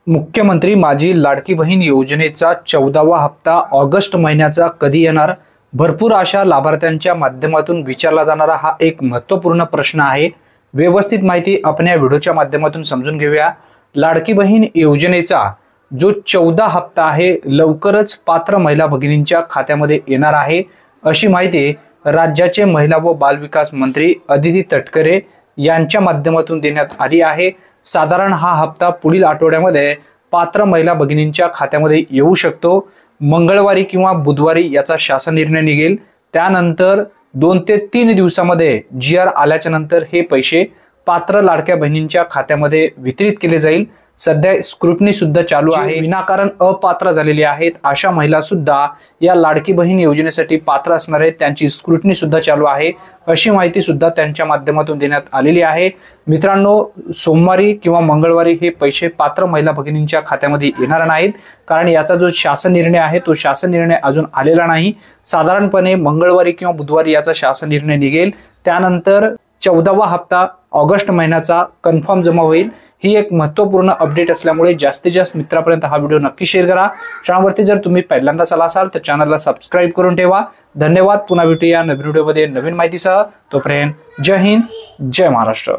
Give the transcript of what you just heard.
मुख्यमंत्री माझी लाडकी बहीण योजनेचा 14वा हप्ता ऑगस्ट महिन्याचा कधी येणार? भरपूर अशा लाभार्थ्यांच्या माध्यमातून विचारला जाणारा हा एक महत्त्वपूर्ण प्रश्न आहे। व्यवस्थित माहिती आपण या व्हिडिओच्या माध्यमातून समजून घेऊया। लाडकी बहीण योजनेचा जो 14 हप्ता आहे लवकरच पात्र महिला भगिनींच्या खात्यामध्ये येणार आहे, अशी माहिती राज्याचे महिला व बालविकास मंत्री अदिती तटकरे यांच्या माध्यमातून देण्यात आली आहे। साधारण हा हप्ता पुढील आठवड्यामध्ये पात्र महिला भगिनींच्या खात्यामध्ये येऊ शकतो। मंगळवारी किंवा बुधवारी याचा शासन निर्णय निघेल। त्यानंतर 2 ते 3 दिवसामध्ये जीआर आल्याच्या नंतर हे पैसे पात्र लाडक्या बहिणींच्या खात्यामध्ये वितरित केले जाईल। सध्या स्क्रुटनी सुद्धा चालू आहे। विनाकारण अपात्र झालेले आहेत अशा महिला सुद्धा या लाडकी बहीण योजनेसाठी पात्र असणार आहेत, त्यांची स्क्रुटनी सुद्धा चालू आहे, अशी माहिती सुद्धा त्यांच्या माध्यमातून देण्यात आलेली आहे। मित्रांनो, सोमवारी किंवा मंगळवारी हे पैसे पात्र महिला भगिनींच्या खात्यामध्ये येणार नाहीत, कारण याचा जो शासन निर्णय आहे तो शासन निर्णय अजून आलेला नाही। साधारणपणे मंगळवारी किंवा बुधवारी याचा शासन निर्णय निघेल। त्यानंतर 14वा हप्ता ऑगस्ट महिन्याचा कन्फर्म जमा होईल। ही एक महत्त्वपूर्ण अपडेट असल्यामुळे जास्तीत जास्त मित्रांपर्यंत हा व्हिडिओ नक्की शेअर करा। चॅनलवरती जर तुम्ही पहिल्यांदाच आला असाल तर चॅनलला सबस्क्राइब करून ठेवा। धन्यवाद। पुन्हा भेटूया नवीन व्हिडिओमध्ये नवीन माहितीसह। तोपर्यंत जय हिंद, जय महाराष्ट्र।